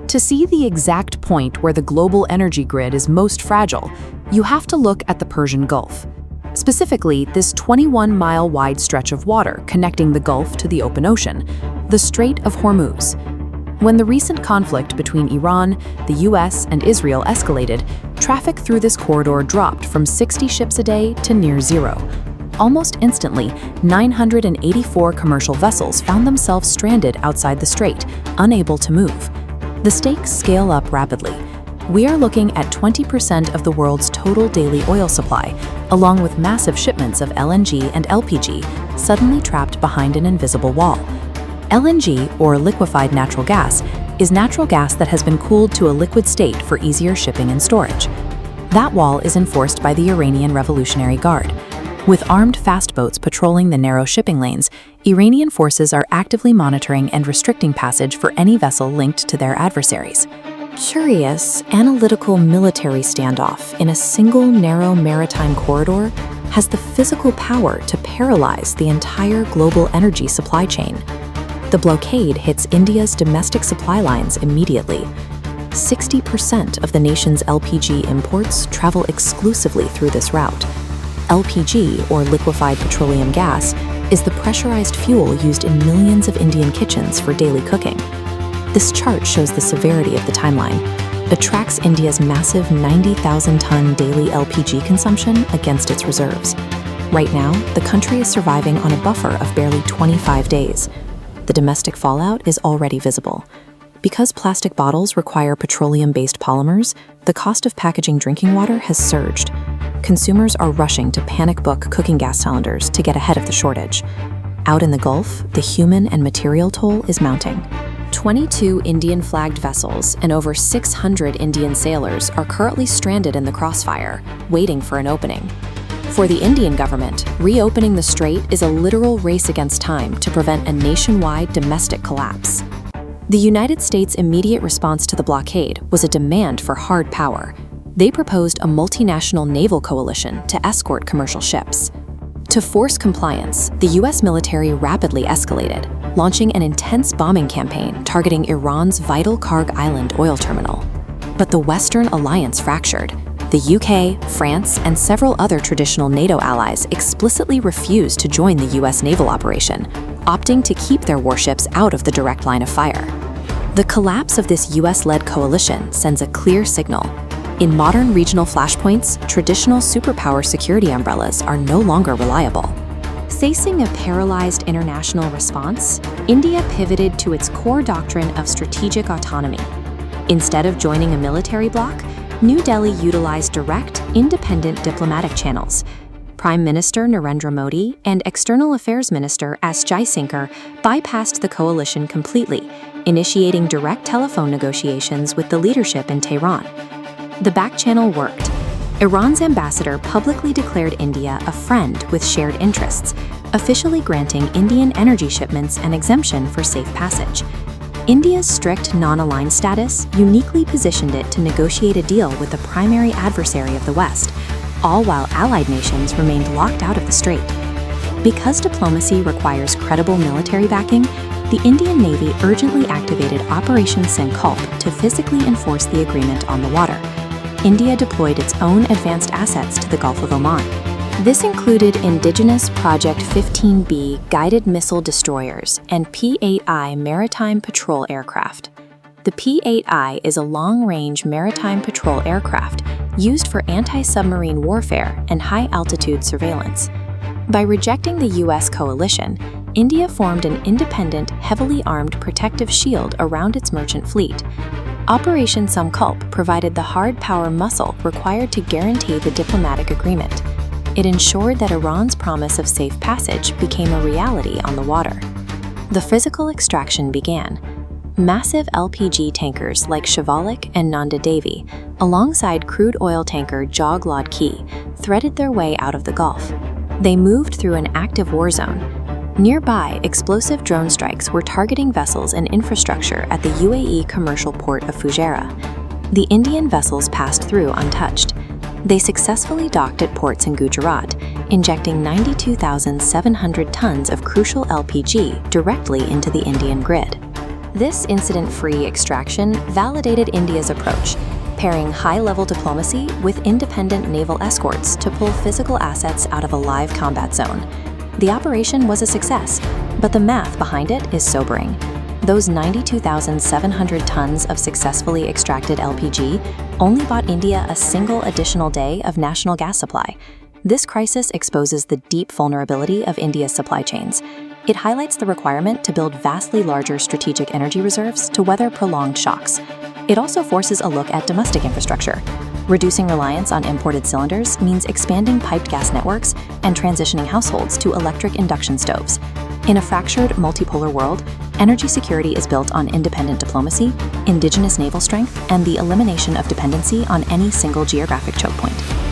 To see the exact point where the global energy grid is most fragile, you have to look at the Persian Gulf. Specifically, this 21-mile-wide stretch of water connecting the Gulf to the open ocean, the Strait of Hormuz. When the recent conflict between Iran, the US, and Israel escalated, traffic through this corridor dropped from 60 ships a day to near zero. Almost instantly, 984 commercial vessels found themselves stranded outside the strait, unable to move. The stakes scale up rapidly. We are looking at 20% of the world's total daily oil supply, along with massive shipments of LNG and LPG, suddenly trapped behind an invisible wall. LNG, or liquefied natural gas, is natural gas that has been cooled to a liquid state for easier shipping and storage. That wall is enforced by the Iranian Revolutionary Guard. With armed fast boats patrolling the narrow shipping lanes, Iranian forces are actively monitoring and restricting passage for any vessel linked to their adversaries. Curious, analytical military standoff in a single narrow maritime corridor has the physical power to paralyze the entire global energy supply chain. The blockade hits India's domestic supply lines immediately. 60% of the nation's LPG imports travel exclusively through this route. LPG, or liquefied petroleum gas, is the pressurized fuel used in millions of Indian kitchens for daily cooking. This chart shows the severity of the timeline. It tracks India's massive 90,000-ton daily LPG consumption against its reserves. Right now, the country is surviving on a buffer of barely 25 days. The domestic fallout is already visible. Because plastic bottles require petroleum-based polymers, the cost of packaging drinking water has surged. Consumers are rushing to panic book cooking gas cylinders to get ahead of the shortage. Out in the Gulf, the human and material toll is mounting. 22 Indian-flagged vessels and over 600 Indian sailors are currently stranded in the crossfire, waiting for an opening. For the Indian government, reopening the strait is a literal race against time to prevent a nationwide domestic collapse. The United States' immediate response to the blockade was a demand for hard power. They proposed a multinational naval coalition to escort commercial ships. To force compliance, the US military rapidly escalated, launching an intense bombing campaign targeting Iran's vital Karg Island oil terminal. But the Western alliance fractured. The UK, France, and several other traditional NATO allies explicitly refused to join the US naval operation, opting to keep their warships out of the direct line of fire. The collapse of this US-led coalition sends a clear signal. In modern regional flashpoints, traditional superpower security umbrellas are no longer reliable. Facing a paralyzed international response, India pivoted to its core doctrine of strategic autonomy. Instead of joining a military bloc, New Delhi utilized direct, independent diplomatic channels. Prime Minister Narendra Modi and External Affairs Minister S. Jaishankar bypassed the coalition completely, initiating direct telephone negotiations with the leadership in Tehran. The back channel worked. Iran's ambassador publicly declared India a friend with shared interests, officially granting Indian energy shipments an exemption for safe passage. India's strict non-aligned status uniquely positioned it to negotiate a deal with the primary adversary of the West, all while allied nations remained locked out of the strait. Because diplomacy requires credible military backing, the Indian Navy urgently activated Operation Sankalp to physically enforce the agreement on the water. India deployed its own advanced assets to the Gulf of Oman. This included indigenous Project 15B guided missile destroyers and P-8I maritime patrol aircraft. The P-8I is a long-range maritime patrol aircraft used for anti-submarine warfare and high-altitude surveillance. By rejecting the U.S. coalition, India formed an independent, heavily armed protective shield around its merchant fleet. Operation Sankalp provided the hard power muscle required to guarantee the diplomatic agreement. It ensured that Iran's promise of safe passage became a reality on the water. The physical extraction began. Massive LPG tankers like Shivalik and Nanda Devi, alongside crude oil tanker Joglad Key, threaded their way out of the Gulf. They moved through an active war zone. Nearby, explosive drone strikes were targeting vessels and infrastructure at the UAE commercial port of Fujairah. The Indian vessels passed through untouched. They successfully docked at ports in Gujarat, injecting 92,700 tons of crucial LPG directly into the Indian grid. This incident-free extraction validated India's approach, pairing high-level diplomacy with independent naval escorts to pull physical assets out of a live combat zone. The operation was a success, but the math behind it is sobering. Those 92,700 tons of successfully extracted LPG only bought India a single additional day of national gas supply. This crisis exposes the deep vulnerability of India's supply chains. It highlights the requirement to build vastly larger strategic energy reserves to weather prolonged shocks. It also forces a look at domestic infrastructure. Reducing reliance on imported cylinders means expanding piped gas networks and transitioning households to electric induction stoves. In a fractured, multipolar world, energy security is built on independent diplomacy, indigenous naval strength, and the elimination of dependency on any single geographic choke point.